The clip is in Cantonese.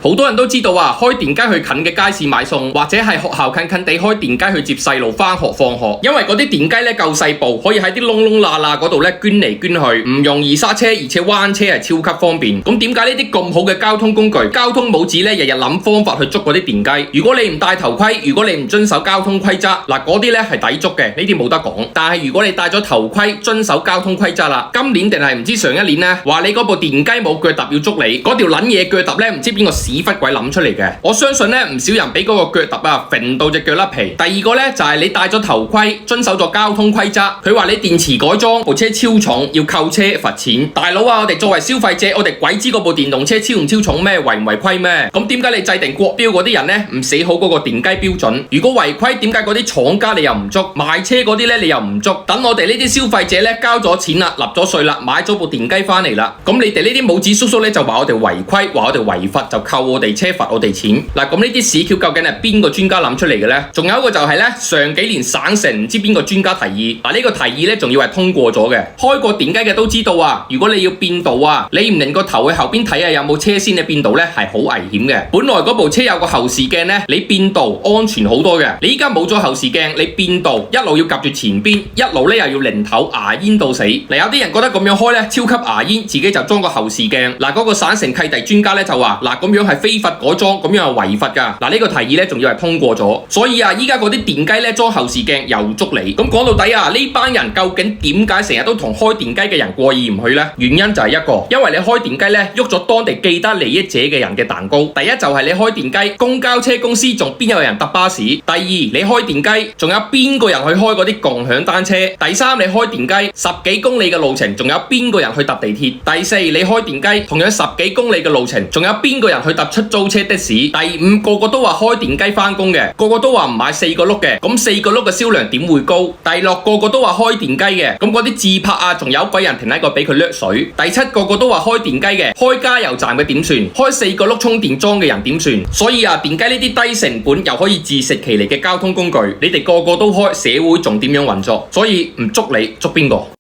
好多人都知道啊，開電街去近嘅街市買餸，或者係學校近近地開電街去接細路返學放學，因為嗰啲電街咧夠細部，可以喺啲窿窿罅罅嗰度咧捐嚟捐去，唔容易剎車，而且彎車係超級方便。咁點解呢啲咁好嘅交通工具，交通母子咧日日諗方法去捉嗰啲電雞？如果你唔戴頭盔，如果你唔遵守交通規則，嗱嗰啲咧係抵觸嘅，呢啲冇得講。但係如果你戴咗頭盔，遵守交通規則啦，今年定係唔知上一年咧，話你嗰部電雞冇腳踏要捉你，嗰條撚嘢腳踏咧唔知邊個屎忽鬼諗出嚟嘅。我相信咧唔少人俾嗰個腳踏啊揈到隻腳甩皮。第二個咧就係你戴咗頭盔，遵守咗交通規則，佢話你電池改裝部車超重要扣車罰錢。大佬啊，我哋作為消費者，我哋鬼知嗰部電動車超唔超重咩？違唔違規咩？咁點解你制定國標嗰啲人咧唔死好嗰個電雞標準？如果違規，點解嗰啲廠家你又唔捉？賣車嗰啲咧你又唔捉？等我哋呢啲消費者咧交咗錢啦，納咗稅啦，買咗部電雞翻嚟啦，咁你哋呢啲母子叔叔咧就話我哋違規，話我哋違法，就扣我哋車罰我哋錢。嗱，咁呢啲屎橋究竟係邊個專家諗出嚟嘅咧？仲有一個就係咧上幾年省城唔知邊個專家提議，嗱呢個提議咧仲要係通過咗嘅。開過電雞嘅都知道啊，如果你要變道啊，你唔擰個頭去後邊睇下有冇車先，你變道咧係好危險嘅。本來嗰部車有個後視鏡咧，你變道安全好多嘅。你依家冇咗後視鏡，你變道一路要夾住前邊，一路咧又要擰頭牙煙到死。嗱，有啲人覺得咁樣開咧超級牙煙，自己就裝個後視鏡。嗱，嗰個省城契弟專家咧就話嗱，咁樣係非法改裝，咁樣係違法噶。嗱，呢個提議咧仲要係通過咗，所以啊，依家嗰啲電雞咧裝後視鏡又捉你。咁講到底啊，呢班人究竟點解成日都同開電雞嘅人過意唔去呢？原因就係一個，因為你開電雞咧喐咗當地既得利益者嘅人嘅蛋糕。第一就係你開電雞，公交車公司仲邊有人搭巴士？第二，你開電雞，仲有邊個人去開嗰啲共享單車？第三，你開電雞10幾公里嘅路程，仲有邊個人去搭地鐵？第四，你開電雞，同樣10幾公里嘅路程，仲有邊個人去搭出租車的士？第五，個個都話開電雞返工嘅，個個都話唔買4個轆嘅，咁4個轆嘅銷量點會高？第六，個個都話開電雞嘅，咁嗰啲自拍啊，仲有鬼人停喺個俾佢掠水。第七，個個都話開電雞嘅，開加油站嘅點算？開4個轆充電樁嘅人點算？所以啊，電雞呢啲低成本又可以自食其力嘅交通工具，你哋個個都開，社會仲點樣運作？所以唔捉你，捉邊個？